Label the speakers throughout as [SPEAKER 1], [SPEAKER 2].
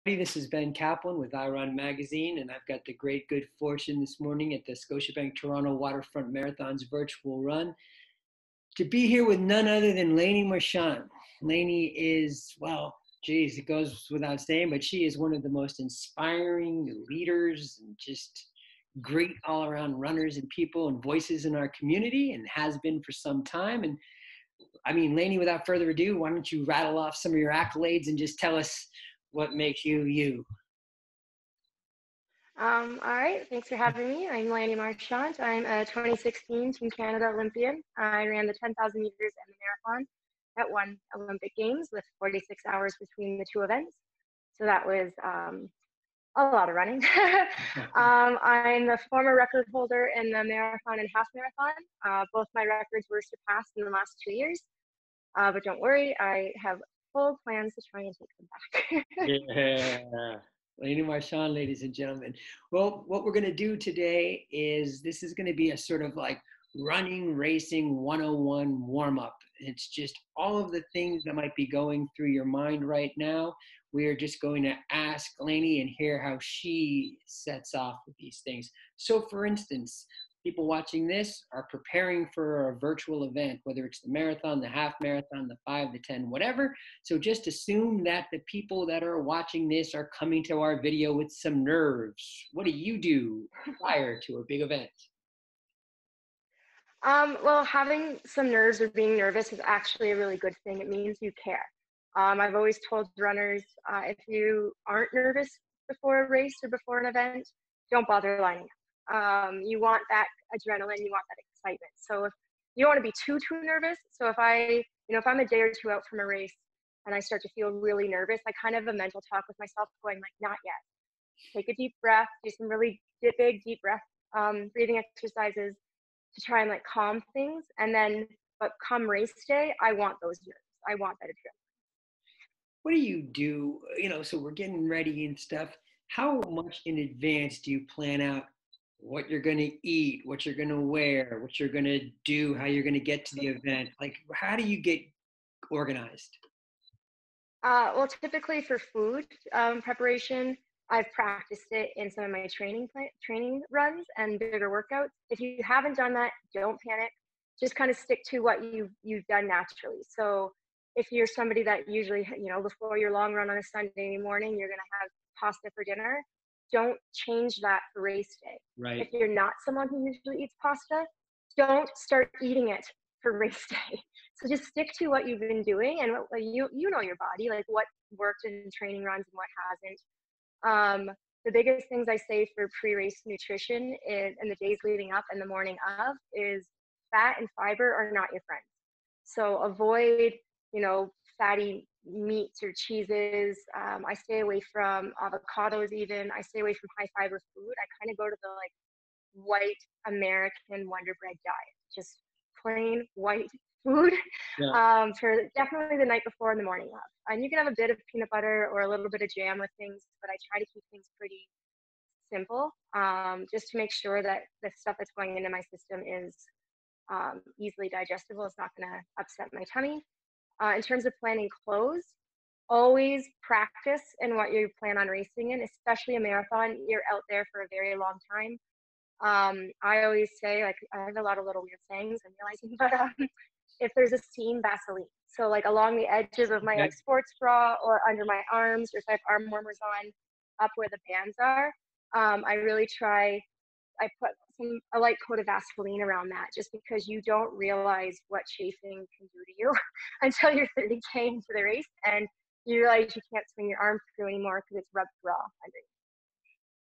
[SPEAKER 1] This is Ben Kaplan with I Run Magazine, and I've got the great good fortune this morning at the Scotiabank Toronto Waterfront Marathon's virtual run to be here with none other than Lanni Marchant. Lanni is, well, geez, it goes without saying, but she is one of the most inspiring leaders and just great all-around runners and people and voices in our community, and has been for some time. And I mean, Lanni, without further ado, why don't you rattle off some of your accolades and just tell us what makes you you?
[SPEAKER 2] All right, thanks for having me. I'm Lanni Marchant. I'm a 2016 Team Canada Olympian. I ran the 10,000 meters and the marathon at one Olympic Games with 46 hours between the two events. So that was a lot of running. I'm the former record holder in the marathon and half marathon. Both my records were surpassed in the last 2 years. But don't worry, I have full plans to try and take them
[SPEAKER 1] back. Yeah. Lanni Marchant, ladies and gentlemen. Well, what we're going to do today is this is going to be a sort of like running, racing 101 warm-up. It's just all of the things that might be going through your mind right now. We are just going to ask Lanni and hear how she sets off with these things. So for instance, people watching this are preparing for a virtual event, whether it's the marathon, the half marathon, the 5, the 10, whatever. So just assume that the people that are watching this are coming to our video with some nerves. What do you do prior to a big event?
[SPEAKER 2] Well, having some nerves or being nervous is actually a really good thing. It means you care. I've always told runners, if you aren't nervous before a race or before an event, don't bother lining up. You want that adrenaline, you want that excitement. So if you don't want to be too nervous. So if if I'm a day or two out from a race and I start to feel really nervous, I kind of have a mental talk with myself going like, not yet. Take a deep breath, do some really big, deep breath, breathing exercises to try and like calm things. And then, but come race day, I want those nerves. I want that adrenaline.
[SPEAKER 1] What do you do? So we're getting ready and stuff. How much in advance do you plan out what you're going to eat, what you're going to wear, what you're going to do, how you're going to get to the event? Like, how do you get organized?
[SPEAKER 2] Well, typically for food preparation, I've practiced it in some of my training runs and bigger workouts. If you haven't done that, don't panic. Just kind of stick to what you've done naturally. So if you're somebody that usually, before your long run on a Sunday morning, you're going to have pasta for dinner, don't change that for race day.
[SPEAKER 1] Right.
[SPEAKER 2] If you're not someone who usually eats pasta, don't start eating it for race day. So just stick to what you've been doing and what you know your body, like what worked in training runs and what hasn't. The biggest things I say for pre-race nutrition and the days leading up and the morning of is fat and fiber are not your friends. So avoid, fatty meats or cheeses. I stay away from avocados even. I stay away from high fiber food. I kind of go to the like white American Wonder Bread diet, just plain white food. Yeah. For definitely the night before and the morning of. And you can have a bit of peanut butter or a little bit of jam with things, but I try to keep things pretty simple, just to make sure that the stuff that's going into my system is easily digestible. It's not going to upset my tummy. In terms of planning clothes, always practice in what you plan on racing in, especially a marathon. You're out there for a very long time. I always say, like, I have a lot of little weird sayings I'm realizing, but if there's a seam, Vaseline. So like along the edges of my like sports bra or under my arms, or if I have arm warmers on, up where the bands are, I really try, I put a light coat of Vaseline around that, just because you don't realize what chafing can do to you until you're 30K into the race and you realize you can't swing your arm through anymore because it's rubbed raw underneath.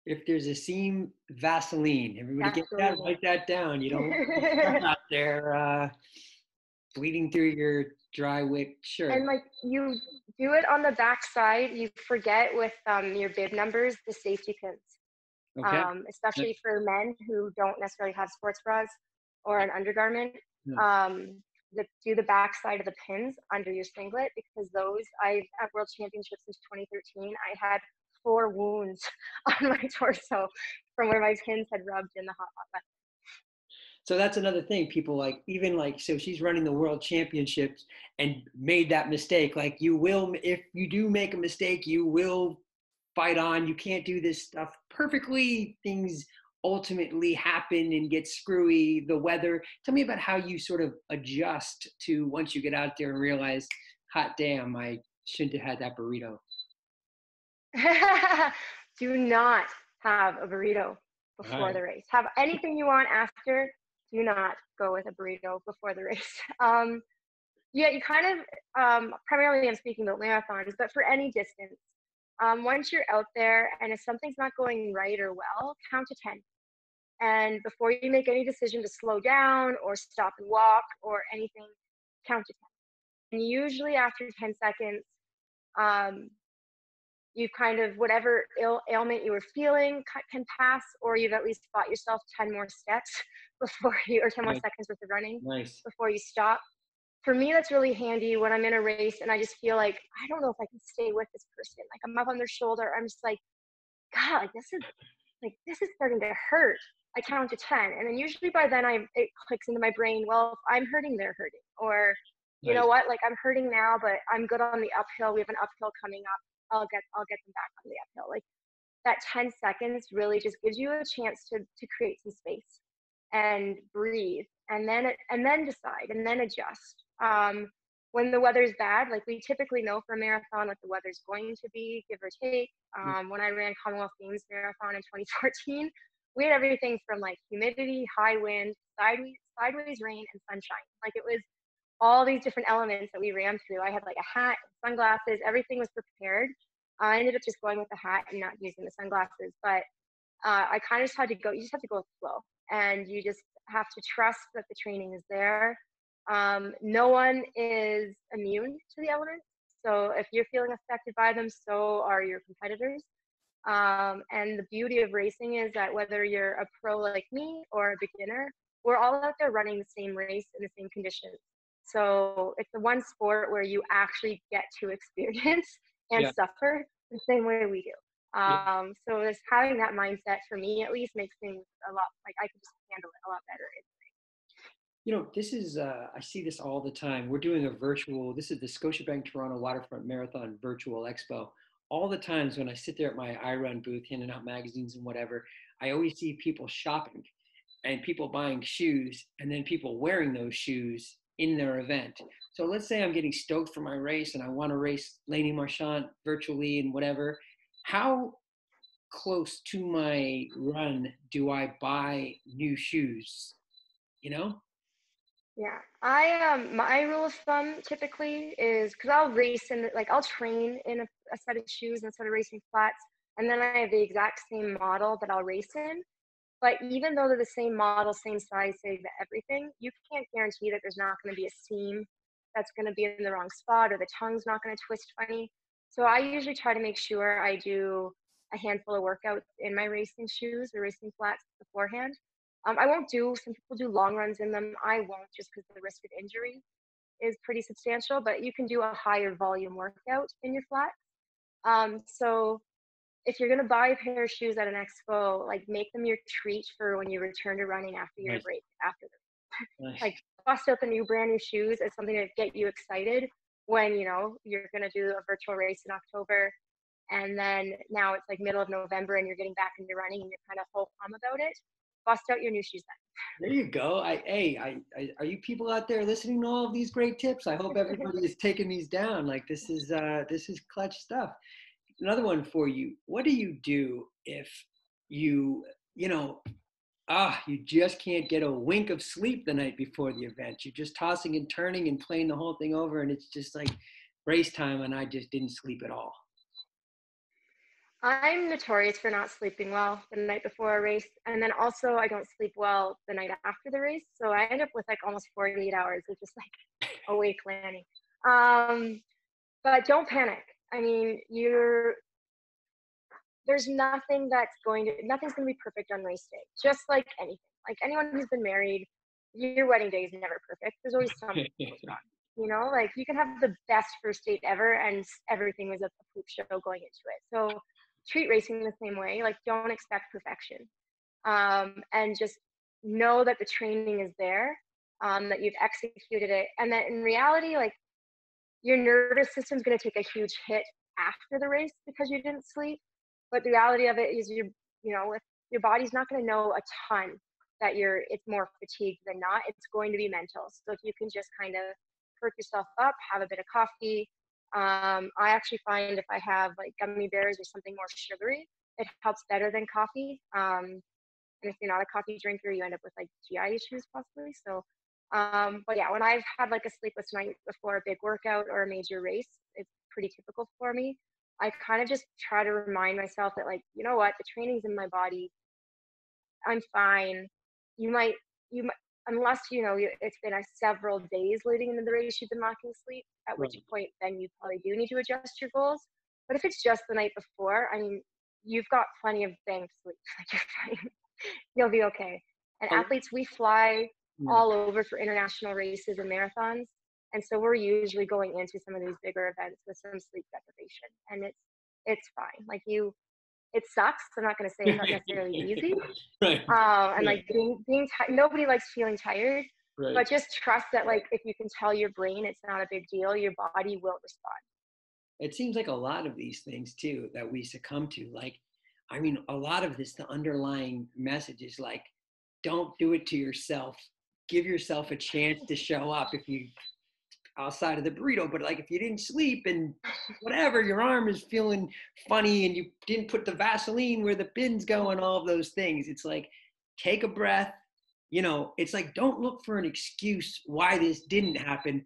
[SPEAKER 1] If there's a seam, Vaseline. Everybody get that, write that down. You don't want out there bleeding through your dry wick shirt.
[SPEAKER 2] And like you do it on the back side, you forget with your bib numbers, the safety pins. Okay. Especially for men who don't necessarily have sports bras or an undergarment. Yeah. Do the back side of the pins under your singlet, because those, at World Championships in 2013, I had 4 wounds on my torso from where my pins had rubbed in the hot weather.
[SPEAKER 1] So that's another thing. People so she's running the World Championships and made that mistake. Like, you will, if you do make a mistake, you will fight on. You can't do this stuff perfectly. Things ultimately happen and get screwy, the weather. Tell me about how you sort of adjust to once you get out there and realize, hot damn, I shouldn't have had that burrito.
[SPEAKER 2] Do not have a burrito
[SPEAKER 1] All
[SPEAKER 2] before
[SPEAKER 1] right.
[SPEAKER 2] the race. Have anything you want after. Do not go with a burrito before the race. Yeah, you kind of, primarily I'm speaking about marathons, but for any distance, once you're out there and if something's not going right or well, count to 10. And before you make any decision to slow down or stop and walk or anything, count to 10. And usually after 10 seconds, um, you've kind of, whatever ailment you were feeling can pass, or you've at least bought yourself 10 more steps before you, or 10 more
[SPEAKER 1] Nice.
[SPEAKER 2] seconds worth of running
[SPEAKER 1] Nice.
[SPEAKER 2] before you stop. For me, that's really handy when I'm in a race and I just feel like, I don't know if I can stay with this person. Like I'm up on their shoulder. I'm just like, God, this is starting to hurt. I count to 10. And then usually by then it clicks into my brain, well, if I'm hurting, they're hurting. Or, you know
[SPEAKER 1] Nice.
[SPEAKER 2] what, like I'm hurting now, but I'm good on the uphill. We have an uphill coming up. I'll get them back on the uphill. Like that 10 seconds really just gives you a chance to create some space and breathe and then decide and then adjust. When the weather's bad, like we typically know for a marathon what the weather's going to be, give or take. When I ran Commonwealth Games Marathon in 2014, we had everything from like humidity, high wind, sideways rain, and sunshine. Like it was all these different elements that we ran through. I had like a hat, sunglasses, everything was prepared. I ended up just going with the hat and not using the sunglasses, but I kind of just had to go. You just have to go with the flow, and you just have to trust that the training is there. No one is immune to the elements, so if you're feeling affected by them, so are your competitors. And the beauty of racing is that whether you're a pro like me or a beginner, we're all out there running the same race in the same conditions. So it's the one sport where you actually get to experience and
[SPEAKER 1] Yeah.
[SPEAKER 2] suffer the same way we do.
[SPEAKER 1] Yeah.
[SPEAKER 2] So just having that mindset for me at least makes things a lot, like I can just handle it a lot better.
[SPEAKER 1] This is, I see this all the time. We're doing a virtual, this is the Scotiabank Toronto Waterfront Marathon virtual expo. All the times when I sit there at my iRun booth, handing out magazines and whatever, I always see people shopping and people buying shoes and then people wearing those shoes in their event. So let's say I'm getting stoked for my race and I want to race Lanni Marchant virtually and whatever. How close to my run do I buy new shoes? You know?
[SPEAKER 2] Yeah, my rule of thumb typically is because I'll race in like I'll train in a set of shoes and a set of racing flats, and then I have the exact same model that I'll race in. But even though they're the same model, same size, same everything, you can't guarantee that there's not going to be a seam that's going to be in the wrong spot or the tongue's not going to twist funny. So I usually try to make sure I do a handful of workouts in my racing shoes or racing flats beforehand. I won't do, some people do long runs in them. I won't just because the risk of injury is pretty substantial, but you can do a higher volume workout in your flats. So if you're going to buy a pair of shoes at an expo, like make them your treat for when you return to running after your
[SPEAKER 1] Nice.
[SPEAKER 2] break, after
[SPEAKER 1] Nice.
[SPEAKER 2] like bust out the new brand new shoes as something to get you excited when you're going to do a virtual race in October, and then now it's like middle of November and you're getting back into running and you're kind of whole calm about it. Bust out your new shoes
[SPEAKER 1] There you go. Are you people out there listening to all of these great tips? I hope
[SPEAKER 2] then.
[SPEAKER 1] everybody is taking these down. Like this is clutch stuff. Another one for you. What do you do if you, you know, you just can't get a wink of sleep the night before the event? You're just tossing and turning and playing the whole thing over, and it's just like race time, and I just didn't sleep at all.
[SPEAKER 2] I'm notorious for not sleeping well the night before a race. And then also I don't sleep well the night after the race. So I end up with like almost 48 hours of just like awake Lanni. Um, but don't panic. I mean, there's nothing's going to be perfect on race day. Just like anything, like anyone who's been married, your wedding day is never perfect. There's always something that goes wrong. Like you can have the best first date ever and everything was a poop show going into it. So treat racing the same way. Like don't expect perfection. And just know that the training is there, that you've executed it. And that in reality, like your nervous system's going to take a huge hit after the race because you didn't sleep. But the reality of it is if your body's not going to know a ton that it's more fatigued than not. It's going to be mental. So if you can just kind of perk yourself up, have a bit of coffee. I actually find if I have like gummy bears or something more sugary, it helps better than coffee. And if you're not a coffee drinker, you end up with like GI issues possibly. So, but yeah, when I've had like a sleepless night before a big workout or a major race, it's pretty typical for me. I kind of just try to remind myself that, like, you know what, the training's in my body. I'm fine. You might, unless it's been several days leading into the race, you've been lacking sleep. At which
[SPEAKER 1] Right.
[SPEAKER 2] point, then you probably do need to adjust your goals. But if it's just the night before, I mean, you've got plenty of banked sleep. Like, you're fine. You'll be okay. And
[SPEAKER 1] Oh,
[SPEAKER 2] athletes, we fly
[SPEAKER 1] yeah.
[SPEAKER 2] all over for international races and marathons. And so we're usually going into some of these bigger events with some sleep deprivation. And it's fine. Like, it sucks. I'm not going to say it's not necessarily easy.
[SPEAKER 1] Right.
[SPEAKER 2] And
[SPEAKER 1] Yeah.
[SPEAKER 2] like nobody likes feeling tired,
[SPEAKER 1] Right.
[SPEAKER 2] but just trust that, like, if you can tell your brain it's not a big deal, your body will respond.
[SPEAKER 1] It seems like a lot of these things too that we succumb to. Like, I mean, a lot of this, the underlying message is like, don't do it to yourself. Give yourself a chance to show up if you outside of the burrito. But like, if you didn't sleep and whatever, your arm is feeling funny and you didn't put the Vaseline where the pins go and all of those things, it's like, take a breath. It's like, don't look for an excuse why this didn't happen.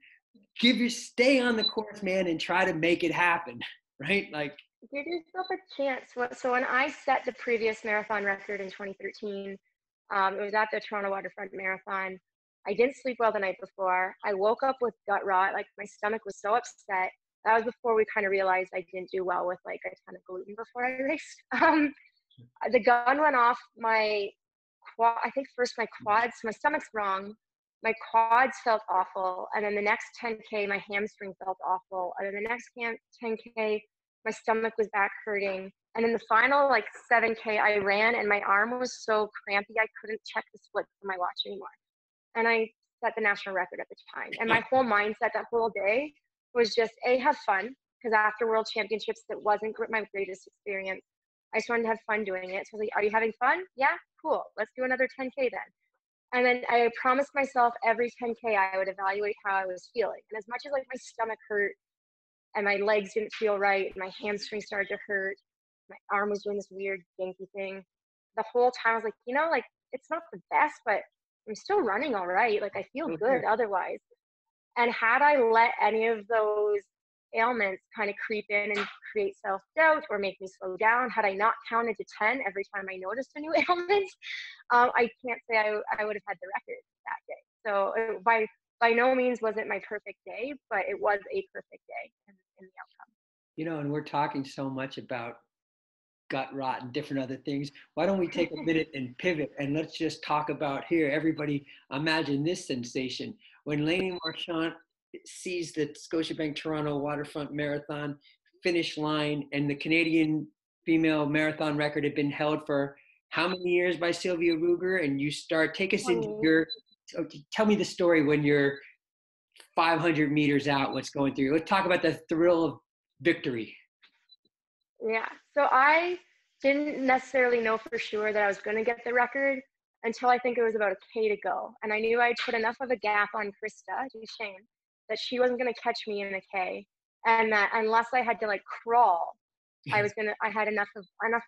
[SPEAKER 1] Stay on the course, man, and try to make it happen. Right? Like,
[SPEAKER 2] Give yourself a chance. So when I set the previous marathon record in 2013, it was at the Toronto Waterfront Marathon. I didn't sleep well the night before. I woke up with gut rot. Like, my stomach was so upset. That was before we kind of realized I didn't do well with like a ton of gluten before I raced. The gun went off my quad. I think first my quads. My stomach's wrong. My quads felt awful, and then the next 10K, my hamstring felt awful, and then the next 10K, my stomach was back hurting. And in the final like 7K, I ran and my arm was so crampy I couldn't check the splits on my watch anymore. And I set the national record at the time. And my whole mindset that whole day was just have fun, because after World Championships, it wasn't my greatest experience. I just wanted to have fun doing it. So I was like, are you having fun? Yeah, cool. Let's do another 10K then. And then I promised myself every 10K I would evaluate how I was feeling. And as much as like my stomach hurt and my legs didn't feel right, and my hamstring started to hurt, my arm was doing this weird dinky thing, the whole time I was like, like, it's not the best, but I'm still running all right. Like, I feel good otherwise. And had I let any of those ailments kind of creep in and create self-doubt or make me slow down, had I not counted to 10 every time I noticed a new ailment, I can't say I would have had the record that day. So by no means was it my perfect day, but it was a perfect day in the outcome.
[SPEAKER 1] and we're talking so much about gut rot and different other things. Why don't we take a minute and pivot and let's just talk about here? Everybody, imagine this sensation when Lanni Marchant sees the Scotiabank Toronto Waterfront Marathon finish line, and the Canadian female marathon record had been held for how many years by Sylvia Ruger? And you take us into tell me the story when you're 500 meters out, what's going through. Let's talk about the thrill of victory.
[SPEAKER 2] Yeah. So I didn't necessarily know for sure that I was going to get the record until I think it was about a K to go. And I knew I'd put enough of a gap on Krista Duchesne that she wasn't going to catch me in a K. And that unless I had to like crawl, I had enough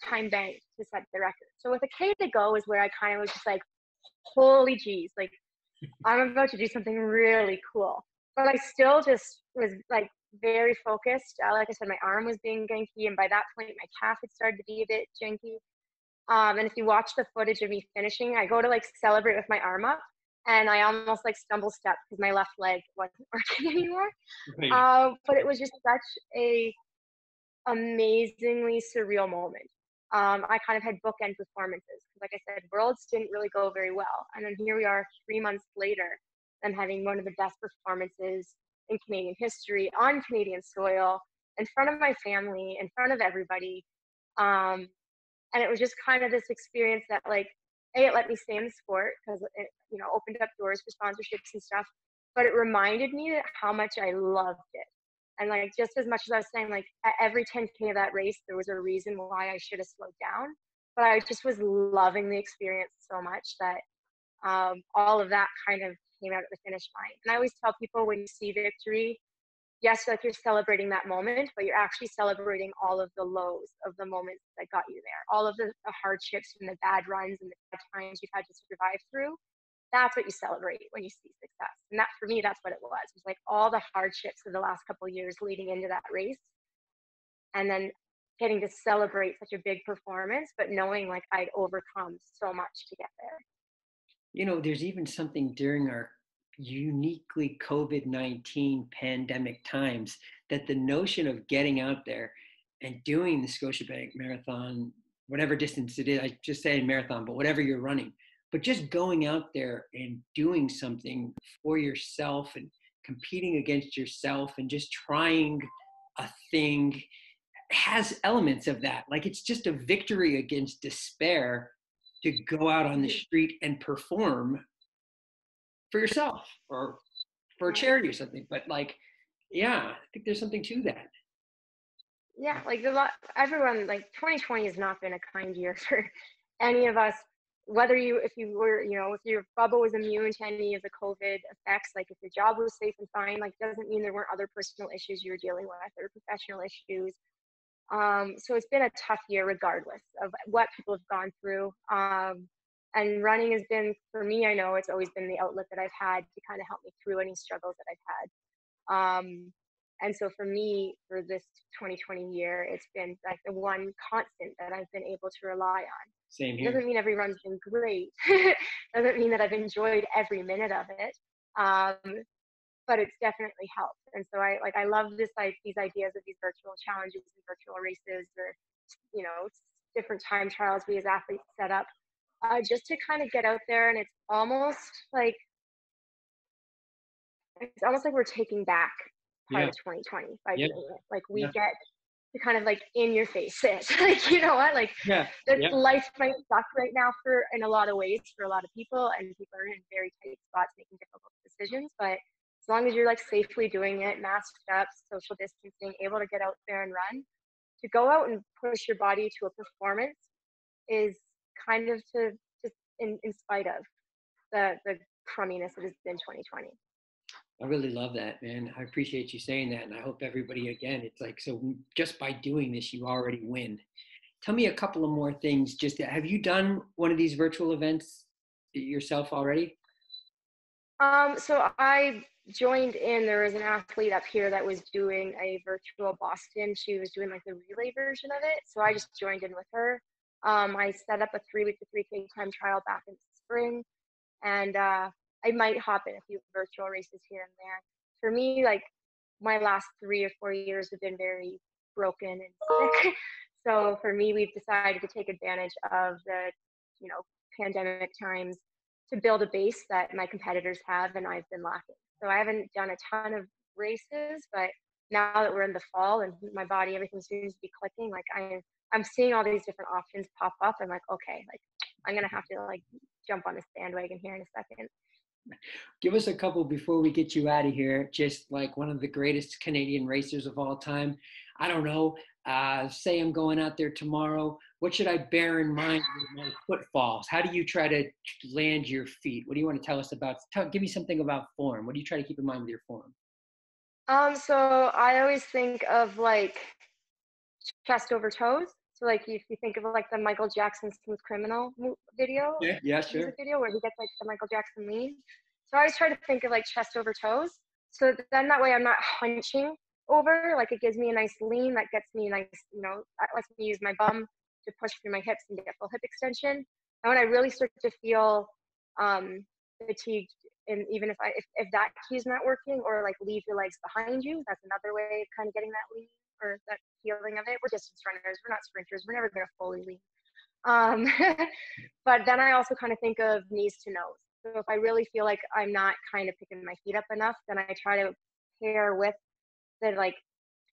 [SPEAKER 2] time banked to set the record. So with a K to go is where I kind of was just like, holy geez, like, I'm about to do something really cool. But I still just was like very focused. Like I said, my arm was being janky, and by that point, my calf had started to be a bit janky. And if you watch the footage of me finishing, I go to like celebrate with my arm up, and I almost like stumble step because my left leg wasn't working anymore.
[SPEAKER 1] Right.
[SPEAKER 2] But it was just such a amazingly surreal moment. I kind of had bookend performances. Like I said, Worlds didn't really go very well. And then here we are 3 months later, I'm having one of the best performances in Canadian history on Canadian soil, in front of my family, in front of everybody. And it was just kind of this experience that, like, it let me stay in the sport because it, opened up doors for sponsorships and stuff. But it reminded me how much I loved it. And like, just as much as I was saying, like at every 10K of that race, there was a reason why I should have slowed down. But I just was loving the experience so much that all of that kind of came out at the finish line. And I always tell people, when you see victory, yes, like you're celebrating that moment, but you're actually celebrating all of the lows of the moments that got you there, all of the hardships and the bad runs and the bad times you've had to survive through. That's what you celebrate when you see success. And that, for me, that's what it was. It was like all the hardships of the last couple of years leading into that race, and then getting to celebrate such a big performance, but knowing like I'd overcome so much to get there.
[SPEAKER 1] You know, there's even something during our uniquely COVID-19 pandemic times that the notion of getting out there and doing the Scotiabank Marathon, whatever distance it is, I just say marathon, but whatever you're running, but just going out there and doing something for yourself and competing against yourself and just trying a thing has elements of that. Like it's just a victory against despair to go out on the street and perform for yourself or for a charity or something. But like, yeah, I think there's something to that.
[SPEAKER 2] Yeah, like everyone, like 2020 has not been a kind year for any of us. Whether if you were, if your bubble was immune to any of the COVID effects, like if your job was safe and fine, like doesn't mean there weren't other personal issues you were dealing with or professional issues. So it's been a tough year regardless of what people have gone through. And running has been, for me, I know it's always been the outlet that I've had to kind of help me through any struggles that I've had. And so for me, for this 2020 year, it's been like the one constant that I've been able to rely on.
[SPEAKER 1] Same
[SPEAKER 2] It
[SPEAKER 1] here.
[SPEAKER 2] doesn't mean every run's been great. Doesn't mean that I've enjoyed every minute of it. But it's definitely helped. And so I love these ideas of these virtual challenges and virtual races, or different time trials we as athletes set up, just to kind of get out there. And it's almost like we're taking back part of 2020 by doing it. Like we get to kind of like in your face it. Like, you know what, like life might suck right now in a lot of ways for a lot of people, and people are in very tight spots making difficult decisions, but as long as you're like safely doing it, masked up, social distancing, able to get out there and run, to go out and push your body to a performance is kind of to just in spite of the crumminess that has been 2020.
[SPEAKER 1] I really love that, man. I appreciate you saying that. And I hope everybody, again, it's like, so just by doing this, you already win. Tell me a couple of more things. Just have you done one of these virtual events yourself already?
[SPEAKER 2] So I joined in. There was an athlete up here that was doing a virtual Boston. She was doing like the relay version of it. So I just joined in with her. I set up a 3-week to 3K time trial back in spring, and I might hop in a few virtual races here and there. For me, like my last 3 or 4 years have been very broken and sick. So for me, we've decided to take advantage of the, pandemic times to build a base that my competitors have and I've been lacking. So I haven't done a ton of races, but now that we're in the fall and my body, everything seems to be clicking, like I'm seeing all these different options pop up. I'm like, okay, like I'm going to have to like jump on this bandwagon here in a second.
[SPEAKER 1] Give us a couple before we get you out of here. Just like one of the greatest Canadian racers of all time. I don't know. Say I'm going out there tomorrow. What should I bear in mind with my footfalls? How do you try to land your feet? What do you want to tell us about? Give me something about form. What do you try to keep in mind with your form?
[SPEAKER 2] So I always think of like chest over toes. So like if you think of like the Michael Jackson Smooth Criminal video,
[SPEAKER 1] Yeah, sure.
[SPEAKER 2] music video where he gets like the Michael Jackson lean. So I always try to think of like chest over toes. So then that way I'm not hunching over, like it gives me a nice lean that gets me nice, that lets me use my bum to push through my hips and get full hip extension. And when I really start to feel fatigued, and even if that key is not working, or like leave your legs behind you, that's another way of kind of getting that lean or that feeling of it. We're distance runners, we're not sprinters, we're never going to fully lean. But then I also kind of think of knees to nose. So if I really feel like I'm not kind of picking my feet up enough, then I try to pair with the like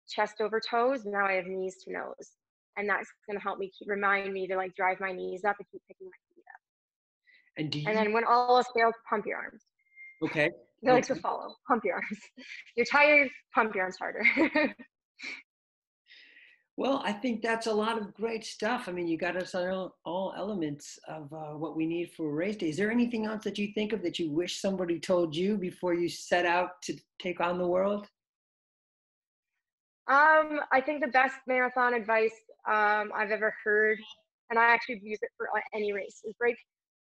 [SPEAKER 2] chest over toes. Now I have knees to nose, and that's going to help me remind me to like drive my knees up and keep picking my feet up. And then when all else fails, pump your arms.
[SPEAKER 1] Okay.
[SPEAKER 2] They like to
[SPEAKER 1] Okay.
[SPEAKER 2] follow. Pump your arms. You're tired, pump your arms harder.
[SPEAKER 1] Well, I think that's a lot of great stuff. I mean, you got us on all elements of what we need for a race day. Is there anything else that you think of that you wish somebody told you before you set out to take on the world?
[SPEAKER 2] I think the best marathon advice I've ever heard, and I actually use it for any race, is break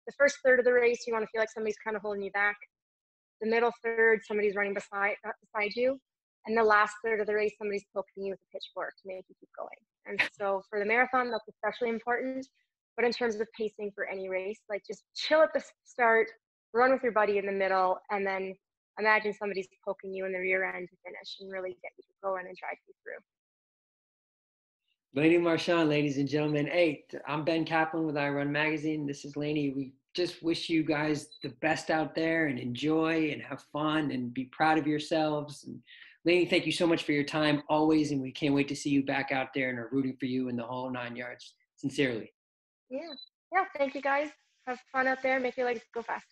[SPEAKER 2] the first third of the race. You want to feel like somebody's kind of holding you back. The middle third, somebody's running beside you, and the last third of the race, somebody's poking you with a pitchfork to make you keep going. And so for the marathon, that's especially important. But in terms of pacing for any race, like just chill at the start, run with your buddy in the middle, and then imagine somebody's poking you in the rear end to finish and really get you going and drive you through.
[SPEAKER 1] Lanni Marchant, ladies and gentlemen. Hey, I'm Ben Kaplan with I Run Magazine. This is Lanni. We just wish you guys the best out there and enjoy and have fun and be proud of yourselves. And Lanni, thank you so much for your time always. And we can't wait to see you back out there and are rooting for you in the whole 9 yards. Sincerely.
[SPEAKER 2] Yeah. Yeah. Thank you guys. Have fun out there. Make your legs go fast.